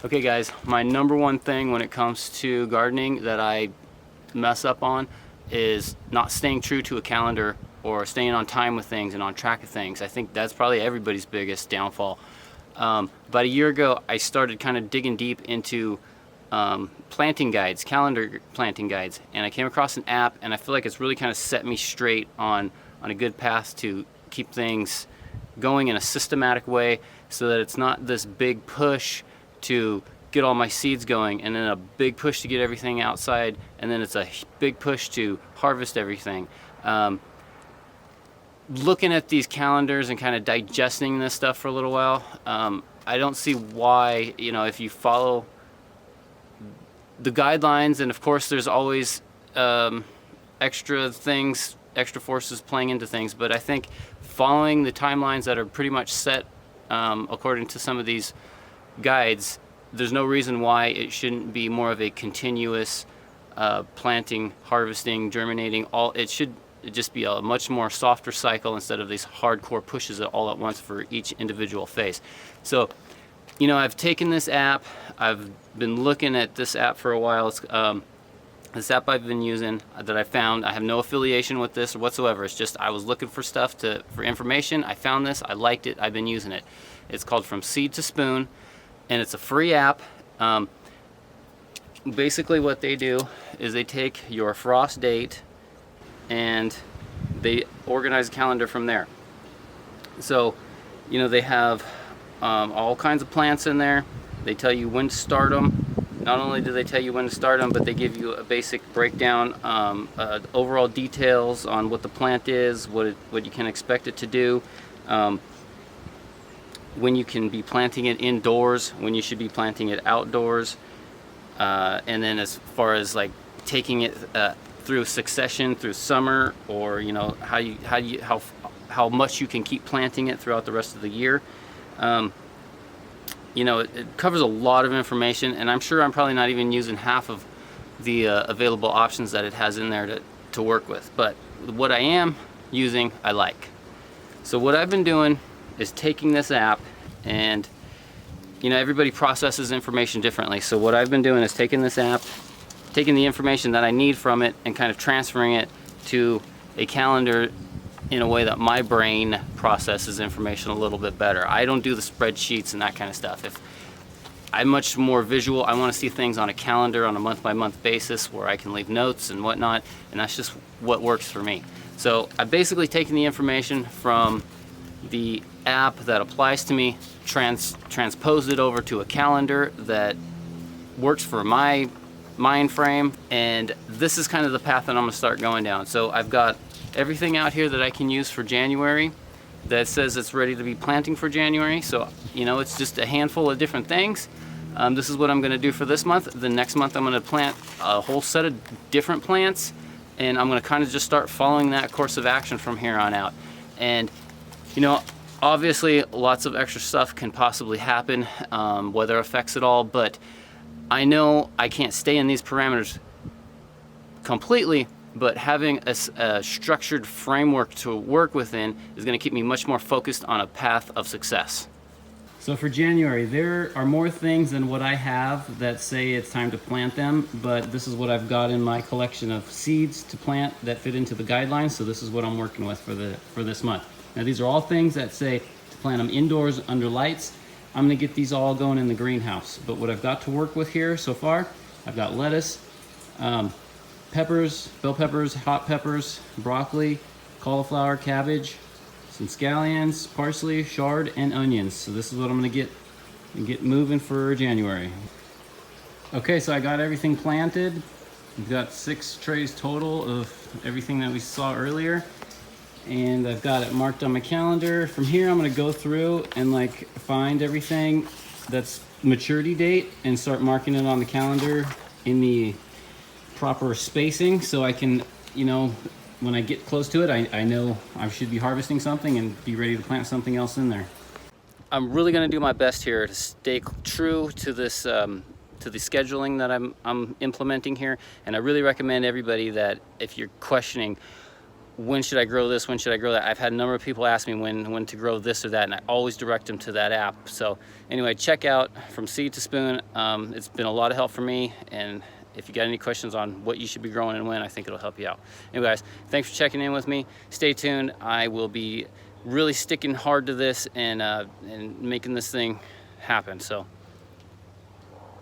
Okay guys, my number one thing when it comes to gardening that I mess up on is not staying true to a calendar or staying on time with things and on track of things. I think that's probably everybody's biggest downfall. About a year ago, I started kind of digging deep into planting guides, calendar planting guides, and I came across an app, and I feel like it's really kind of set me straight on a good path to keep things going in a systematic way so that it's not this big push to get all my seeds going and then a big push to get everything outside and then it's a big push to harvest everything. Looking at these calendars and kind of digesting this stuff for a little while, I don't see why, if you follow the guidelines, and of course there's always extra things, extra forces playing into things, but I think following the timelines that are pretty much set according to some of these guides, there's no reason why it shouldn't be more of a continuous planting, harvesting, germinating. It should just be a much more softer cycle instead of these hardcore pushes all at once for each individual phase. So, I've taken this app. I've been looking at this app for a while. It's this app I've been using that I found. I have no affiliation with this whatsoever. It's just I was looking for stuff for information. I found this. I liked it. I've been using it. It's called From Seed to Spoon, and it's a free app. Basically what they do is they take your frost date and they organize a calendar from there. So, they have all kinds of plants in there. They tell you when to start them. Not only do they tell you when to start them, but they give you a basic breakdown, overall details on what the plant is, what you can expect it to do, when you can be planting it indoors, when you should be planting it outdoors, and then as far as like taking it through succession through summer, or how much you can keep planting it throughout the rest of the year. It covers a lot of information, and I'm sure I'm probably not even using half of the available options that it has in there to work with. But what I am using, I like. So what I've been doing is taking this app, and everybody processes information differently. So what I've been doing is taking this app, taking the information that I need from it, and kind of transferring it to a calendar in a way that my brain processes information a little bit better. I don't do the spreadsheets and that kind of stuff. If I'm much more visual, I want to see things on a calendar on a month-by-month basis where I can leave notes and whatnot, and that's just what works for me. So I've basically taken the information from the app that applies to me, transposed it over to a calendar that works for my mind frame, and this is kind of the path that I'm going to start going down. So I've got everything out here that I can use for January that says it's ready to be planting for January. So, it's just a handful of different things. This is what I'm going to do for this month. The next month I'm going to plant a whole set of different plants, and I'm going to kind of just start following that course of action from here on out. And, obviously lots of extra stuff can possibly happen, weather effects it all, but I know I can't stay in these parameters completely, but having a structured framework to work within is going to keep me much more focused on a path of success. So for January, there are more things than what I have that say it's time to plant them, but this is what I've got in my collection of seeds to plant that fit into the guidelines, so this is what I'm working with for this month. Now these are all things that say to plant them indoors under lights. I'm going to get these all going in the greenhouse, but what I've got to work with here so far, I've got lettuce, peppers, bell peppers, hot peppers, broccoli, cauliflower, cabbage, some scallions, parsley, chard, and onions. So this is what I'm going to get moving for January. Okay, so I got everything planted. We've got 6 trays total of everything that we saw earlier, and I've got it marked on my calendar. From here I'm going to go through and find everything that's maturity date and start marking it on the calendar in the proper spacing, so I can, when I get close to it, I know I should be harvesting something and be ready to plant something else in there. I'm really going to do my best here to stay true to this to the scheduling that I'm implementing here, and I really recommend everybody that if you're questioning when should I grow this, when should I grow that. I've had a number of people ask me when to grow this or that, and I always direct them to that app. So anyway, check out From Seed to Spoon. It's been a lot of help for me, and if you got any questions on what you should be growing and when, I think it'll help you out. Anyway, guys, thanks for checking in with me. Stay tuned. I will be really sticking hard to this and making this thing happen. So